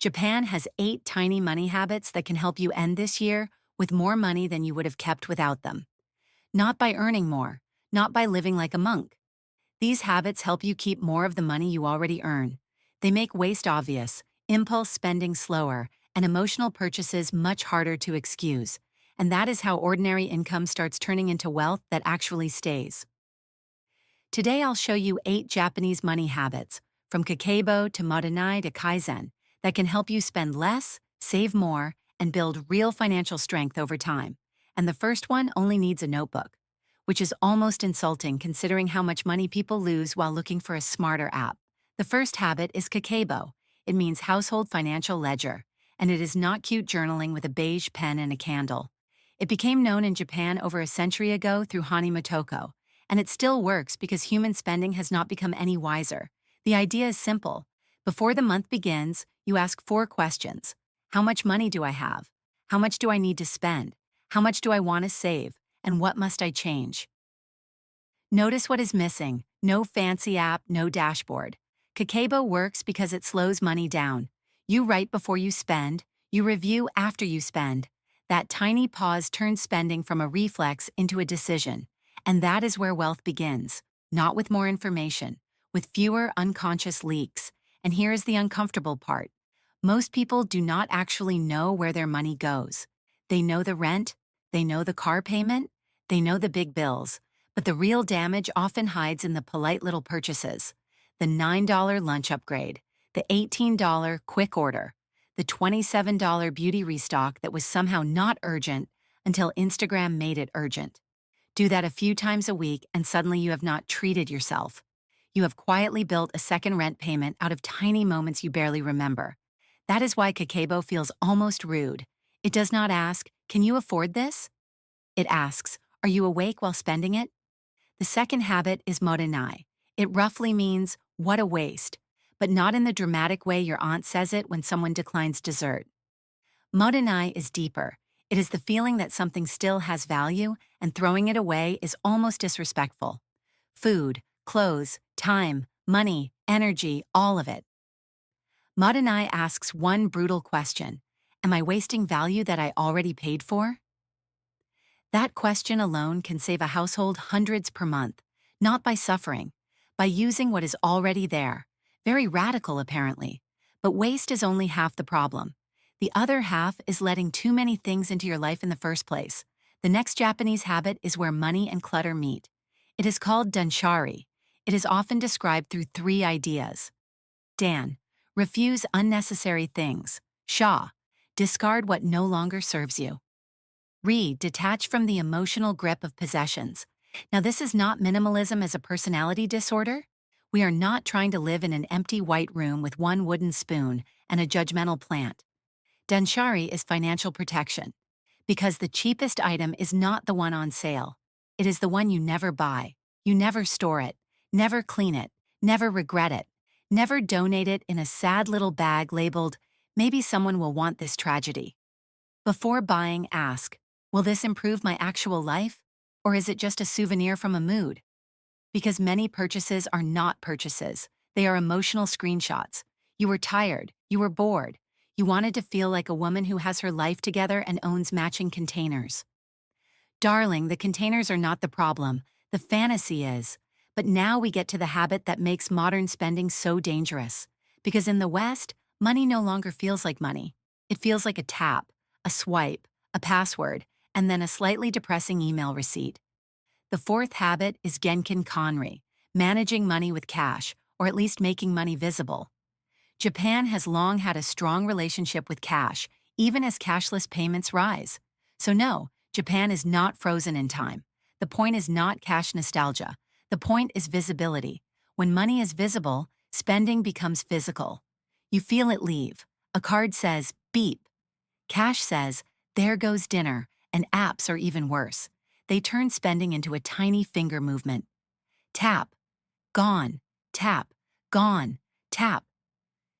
Japan has 8 tiny money habits that can help you end this year with more money than you would have kept without them. Not by earning more, not by living like a monk. These habits help you keep more of the money you already earn. They make waste obvious, impulse spending slower, and emotional purchases much harder to excuse. And that is how ordinary income starts turning into wealth that actually stays. Today I'll show you 8 Japanese money habits, from kakeibo to modanai to kaizen, that can help you spend less, save more, and build real financial strength over time. And the first one only needs a notebook, which is almost insulting considering how much money people lose while looking for a smarter app. The first habit is kakeibo. It means household financial ledger, and it is not cute journaling with a beige pen and a candle. It became known in Japan over a century ago through Hani Motoko, and it still works because human spending has not become any wiser. The idea is simple. Before the month begins, you ask 4 questions. How much money do I have? How much do I need to spend? How much do I want to save? And what must I change? Notice what is missing. No fancy app, no dashboard. Kakeibo works because it slows money down. You write before you spend, you review after you spend. That tiny pause turns spending from a reflex into a decision. And that is where wealth begins. Not with more information, with fewer unconscious leaks. And here is the uncomfortable part. Most people do not actually know where their money goes. They know the rent, they know the car payment, they know the big bills, but the real damage often hides in the polite little purchases. The $9 lunch upgrade, the $18 quick order, the $27 beauty restock that was somehow not urgent until Instagram made it urgent. Do that a few times a week and suddenly you have not treated yourself. You have quietly built a second rent payment out of tiny moments you barely remember. That is why kakeibo feels almost rude. It does not ask, "Can you afford this?" It asks, "Are you awake while spending it?" The second habit is modanai. It roughly means, "What a waste," but not in the dramatic way your aunt says it when someone declines dessert. Modanai is deeper. It is the feeling that something still has value, and throwing it away is almost disrespectful. Food, clothes, time, money, energy, all of it. Modanai asks one brutal question: am I wasting value that I already paid for? That question alone can save a household hundreds per month, not by suffering, by using what is already there. Very radical, apparently. But waste is only half the problem. The other half is letting too many things into your life in the first place. The next Japanese habit is where money and clutter meet. It is called danshari. It is often described through 3 ideas. Dan, refuse unnecessary things. Sha, discard what no longer serves you. Re, detach from the emotional grip of possessions. Now, this is not minimalism as a personality disorder. We are not trying to live in an empty white room with one wooden spoon and a judgmental plant. Danshari is financial protection, because the cheapest item is not the one on sale. It is the one you never buy. You never store it, never clean it, never regret it, never donate it in a sad little bag labeled, "Maybe someone will want this tragedy." Before buying, ask, will this improve my actual life? Or is it just a souvenir from a mood? Because many purchases are not purchases. They are emotional screenshots. You were tired. You were bored. You wanted to feel like a woman who has her life together and owns matching containers. Darling, the containers are not the problem. The fantasy is. But now we get to the habit that makes modern spending so dangerous. Because in the West, money no longer feels like money. It feels like a tap, a swipe, a password, and then a slightly depressing email receipt. The fourth habit is Genkin Kanri, managing money with cash, or at least making money visible. Japan has long had a strong relationship with cash, even as cashless payments rise. So no, Japan is not frozen in time. The point is not cash nostalgia. The point is visibility. When money is visible, spending becomes physical. You feel it leave. A card says, beep. Cash says, there goes dinner, and apps are even worse. They turn spending into a tiny finger movement. Tap, gone, tap, gone, tap.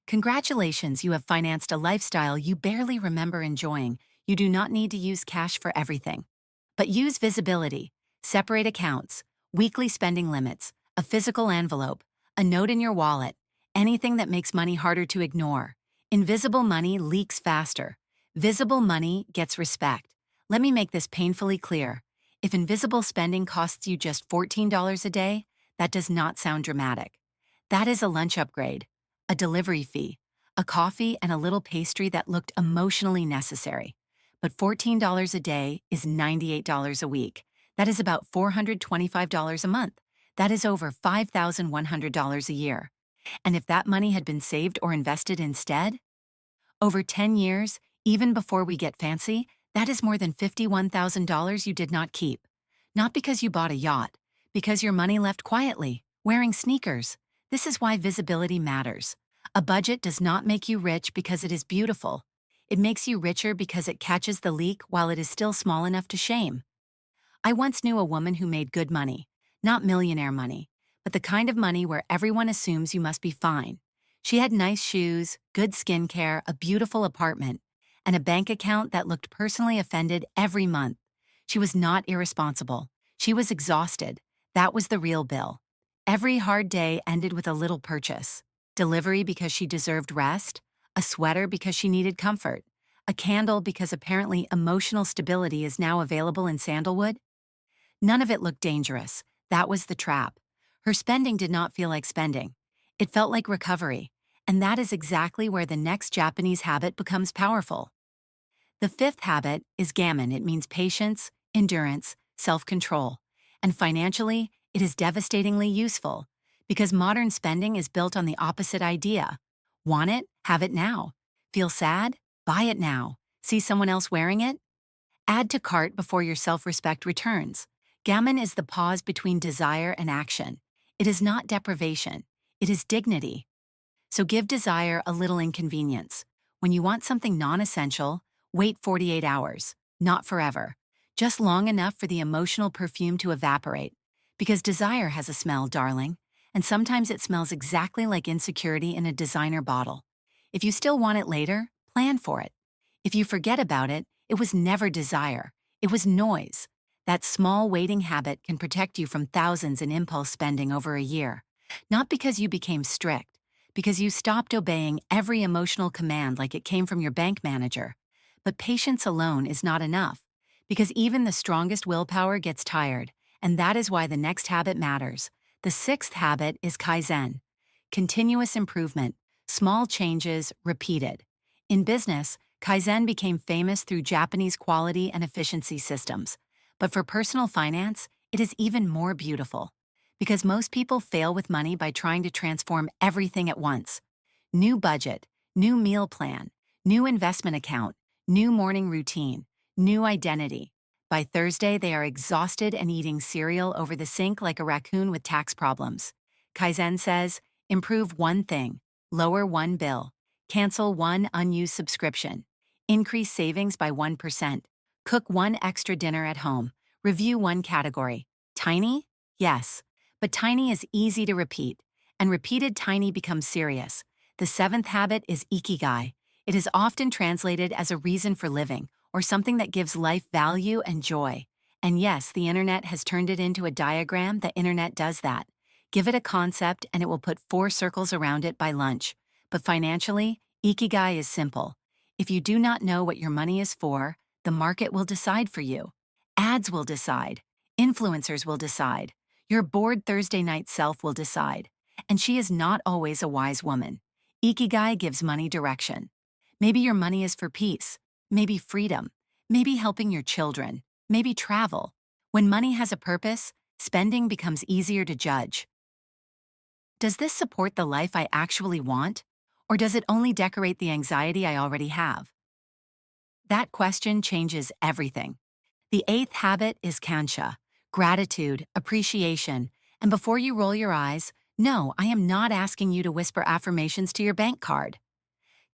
Congratulations, you have financed a lifestyle you barely remember enjoying. You do not need to use cash for everything. But use visibility, separate accounts, weekly spending limits, a physical envelope, a note in your wallet, anything that makes money harder to ignore. Invisible money leaks faster. Visible money gets respect. Let me make this painfully clear. If invisible spending costs you just $14 a day, that does not sound dramatic. That is a lunch upgrade, a delivery fee, a coffee, and a little pastry that looked emotionally necessary. But $14 a day is $98 a week. That is about $425 a month. That is over $5,100 a year. And if that money had been saved or invested instead, over 10 years, even before we get fancy, that is more than $51,000 you did not keep. Not because you bought a yacht, because your money left quietly, wearing sneakers. This is why visibility matters. A budget does not make you rich because it is beautiful. It makes you richer because it catches the leak while it is still small enough to shame. I once knew a woman who made good money, not millionaire money, but the kind of money where everyone assumes you must be fine. She had nice shoes, good skincare, a beautiful apartment, and a bank account that looked personally offended every month. She was not irresponsible. She was exhausted. That was the real bill. Every hard day ended with a little purchase. Delivery because she deserved rest, a sweater because she needed comfort, a candle because apparently emotional stability is now available in sandalwood. None of it looked dangerous. That was the trap. Her spending did not feel like spending. It felt like recovery. And that is exactly where the next Japanese habit becomes powerful. The fifth habit is gammon. It means patience, endurance, self-control. And financially, it is devastatingly useful because modern spending is built on the opposite idea. Want it? Have it now. Feel sad? Buy it now. See someone else wearing it? Add to cart before your self-respect returns. Gammon is the pause between desire and action. It is not deprivation. It is dignity. So give desire a little inconvenience. When you want something non-essential, wait 48 hours, not forever. Just long enough for the emotional perfume to evaporate. Because desire has a smell, darling, and sometimes it smells exactly like insecurity in a designer bottle. If you still want it later, plan for it. If you forget about it, it was never desire. It was noise. That small waiting habit can protect you from thousands in impulse spending over a year. Not because you became strict, because you stopped obeying every emotional command like it came from your bank manager. But patience alone is not enough, because even the strongest willpower gets tired, and that is why the next habit matters. The sixth habit is Kaizen. Continuous improvement, small changes, repeated. In business, Kaizen became famous through Japanese quality and efficiency systems. But for personal finance, it is even more beautiful. Because most people fail with money by trying to transform everything at once. New budget, new meal plan, new investment account, new morning routine, new identity. By Thursday, they are exhausted and eating cereal over the sink like a raccoon with tax problems. Kaizen says, improve one thing, lower one bill, cancel one unused subscription, increase savings by 1%, cook one extra dinner at home, review one category. Tiny? Yes. But tiny is easy to repeat, and repeated tiny becomes serious. The seventh habit is ikigai. It is often translated as a reason for living, or something that gives life value and joy. And yes, the internet has turned it into a diagram. The internet does that. Give it a concept and it will put 4 circles around it by lunch. But financially, ikigai is simple. If you do not know what your money is for, the market will decide for you. Ads will decide. Influencers will decide. Your bored Thursday night self will decide. And she is not always a wise woman. Ikigai gives money direction. Maybe your money is for peace, maybe freedom, maybe helping your children, maybe travel. When money has a purpose, spending becomes easier to judge. Does this support the life I actually want? Or does it only decorate the anxiety I already have? That question changes everything. The eighth habit is kansha, gratitude, appreciation. And before you roll your eyes, no, I am not asking you to whisper affirmations to your bank card.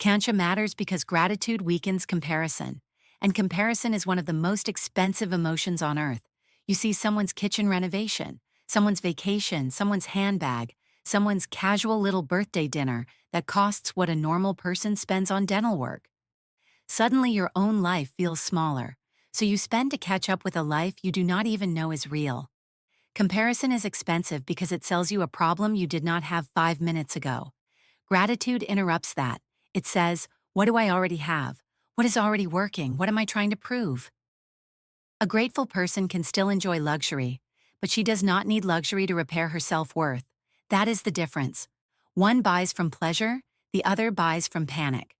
Kansha matters because gratitude weakens comparison. And comparison is one of the most expensive emotions on earth. You see someone's kitchen renovation, someone's vacation, someone's handbag, someone's casual little birthday dinner that costs what a normal person spends on dental work. Suddenly your own life feels smaller, so you spend to catch up with a life you do not even know is real. Comparison is expensive because it sells you a problem you did not have 5 minutes ago. Gratitude interrupts that. It says, what do I already have? What is already working? What am I trying to prove? A grateful person can still enjoy luxury, but she does not need luxury to repair her self-worth. That is the difference. One buys from pleasure, the other buys from panic.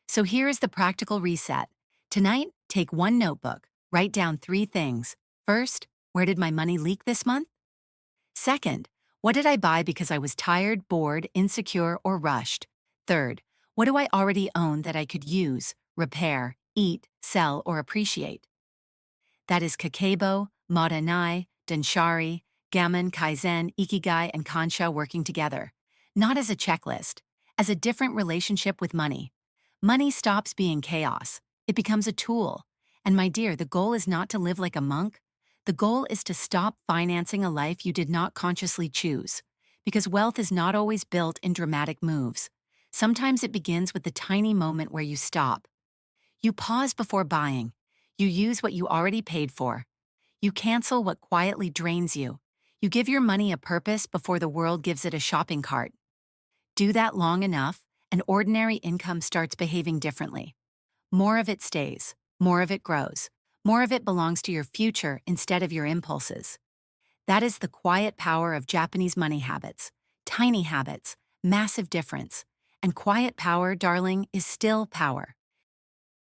So here is the practical reset. Tonight, take one notebook, write down 3 things. First, where did my money leak this month? Second, what did I buy because I was tired, bored, insecure, or rushed? Third, what do I already own that I could use, repair, eat, sell, or appreciate? That is Kakebo, Madanai, Danshari, Gammon, Kaizen, Ikigai, and Kansha working together. Not as a checklist, as a different relationship with money. Money stops being chaos. It becomes a tool. And my dear, the goal is not to live like a monk. The goal is to stop financing a life you did not consciously choose. Because wealth is not always built in dramatic moves. Sometimes it begins with the tiny moment where you stop. You pause before buying. You use what you already paid for. You cancel what quietly drains you. You give your money a purpose before the world gives it a shopping cart. Do that long enough, and ordinary income starts behaving differently. More of it stays. More of it grows. More of it belongs to your future instead of your impulses. That is the quiet power of Japanese money habits. Tiny habits, massive difference. And quiet power, darling, is still power.